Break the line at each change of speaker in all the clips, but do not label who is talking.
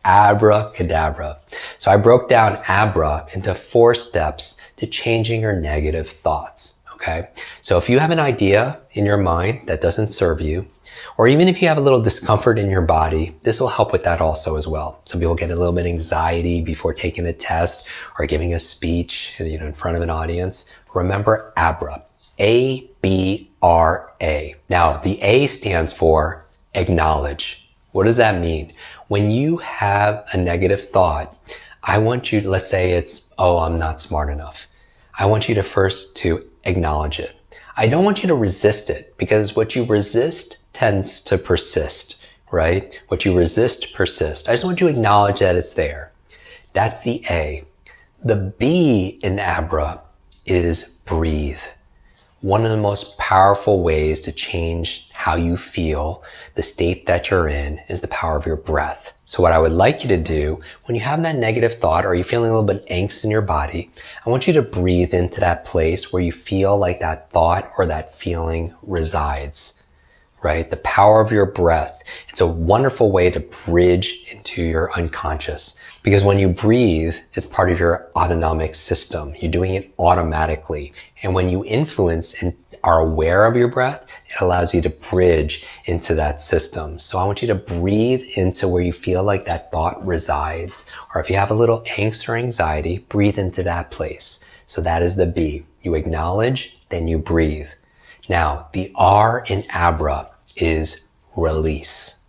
abracadabra. So I broke down abra into 4 steps to changing your negative thoughts. Okay. So if you have an idea in your mind that doesn't serve you, or even if you have a little discomfort in your body, this will help with that also as well. Some people get a little bit of anxiety before taking a test or giving a speech, in front of an audience. Remember ABRA, A-B-R-A. Now, the A stands for acknowledge. What does that mean? When you have a negative thought, I want you, let's say it's, oh, I'm not smart enough. I want you to first to acknowledge it. I don't want you to resist it, because what you resist tends to persist, right? What you resist persists. I just want you to acknowledge that it's there. That's the A. The B in ABRA is breathe. One of the most powerful ways to change how you feel, the state that you're in, is the power of your breath. So what I would like you to do when you have that negative thought or you're feeling a little bit angst in your body, I want you to breathe into that place where you feel like that thought or that feeling resides, right? The power of your breath. It's a wonderful way to bridge into your unconscious, because when you breathe, it's part of your autonomic system. You're doing it automatically. And when you influence and are aware of your breath, it allows you to bridge into that system. So I want you to breathe into where you feel like that thought resides. Or if you have a little angst or anxiety, breathe into that place. So that is the B. You acknowledge, then you breathe. Now, the R in ABRA is release.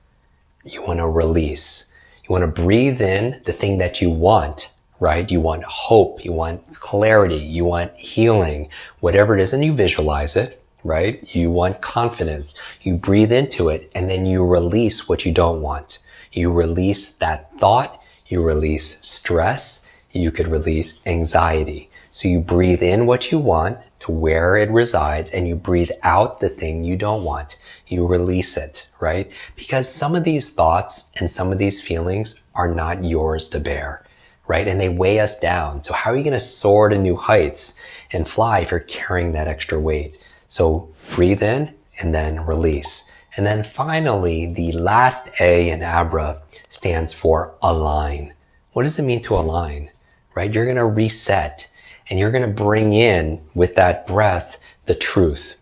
You want to release. You want to breathe in the thing that you want, right? You want hope, you want clarity, you want healing, whatever it is, and you visualize it, right? You want confidence. You breathe into it, and then you release what you don't want. You release that thought, you release stress, you could release anxiety. So you breathe in what you want to where it resides, and you breathe out the thing you don't want. You release it, right? Because some of these thoughts and some of these feelings are not yours to bear, right? And they weigh us down. So how are you going to soar to new heights and fly if you're carrying that extra weight? So breathe in and then release. And then finally, the last A in ABRA stands for align. What does it mean to align, right? You're going to reset and you're going to bring in with that breath the truth.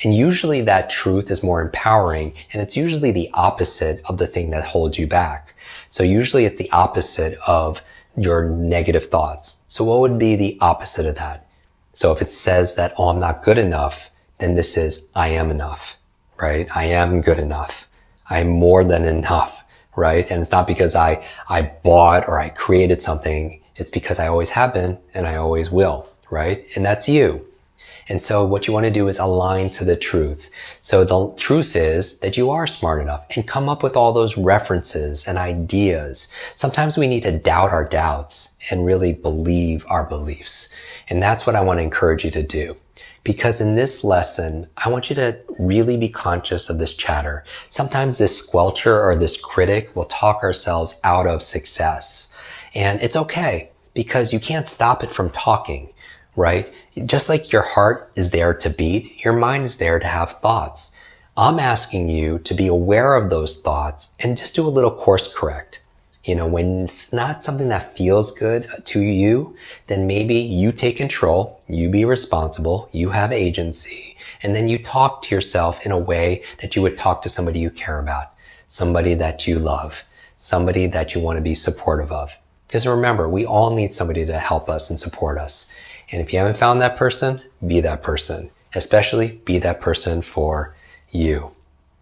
And usually that truth is more empowering, and it's usually the opposite of the thing that holds you back. So usually it's the opposite of your negative thoughts. So what would be the opposite of that? So if it says that, oh, I'm not good enough, then this is, I am enough, right? I am good enough. I'm more than enough, right? And it's not because I bought or I created something. It's because I always have been and I always will, right? And that's you. And so what you want to do is align to the truth. So the truth is that you are smart enough, and come up with all those references and ideas. Sometimes we need to doubt our doubts and really believe our beliefs. And that's what I want to encourage you to do. Because in this lesson, I want you to really be conscious of this chatter. Sometimes this squelcher or this critic will talk ourselves out of success. And it's okay, because you can't stop it from talking, right? Just like your heart is there to beat, your mind is there to have thoughts. I'm asking you to be aware of those thoughts and just do a little course correct. When it's not something that feels good to you, then maybe you take control, you be responsible, you have agency, and then you talk to yourself in a way that you would talk to somebody you care about, somebody that you love, somebody that you want to be supportive of. Because remember, we all need somebody to help us and support us. And if you haven't found that person, be that person. Especially be that person for you.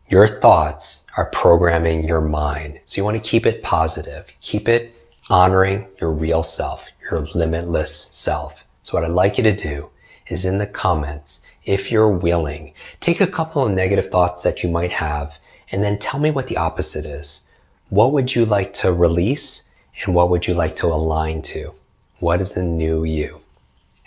Your thoughts are programming your mind. So you want to keep it positive. Keep it honoring your real self, your limitless self. So what I'd like you to do is in the comments, if you're willing, take a couple of negative thoughts that you might have and then tell me what the opposite is. What would you like to release and what would you like to align to? What is the new you?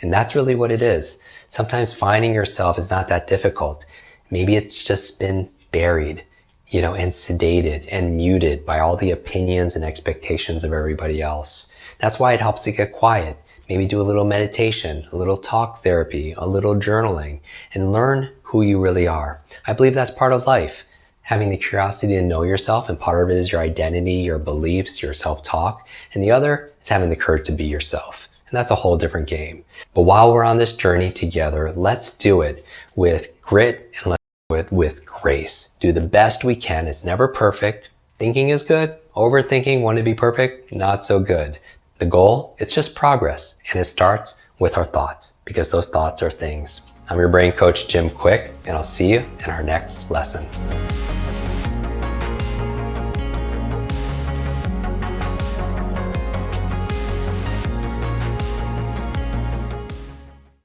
And that's really what it is. Sometimes finding yourself is not that difficult. Maybe it's just been buried, and sedated and muted by all the opinions and expectations of everybody else. That's why it helps to get quiet. Maybe do a little meditation, a little talk therapy, a little journaling, and learn who you really are. I believe that's part of life. having the curiosity to know yourself, and part of it is your identity, your beliefs, your self-talk, and the other is having the courage to be yourself. And that's a whole different game. But while we're on this journey together, let's do it with grit and let's do it with grace. Do the best we can. It's never perfect. Thinking is good. Overthinking, want to be perfect, not so good. The goal, it's just progress, and it starts with our thoughts, because those thoughts are things. I'm your brain coach, Jim Kwik, and I'll see you in our next lesson.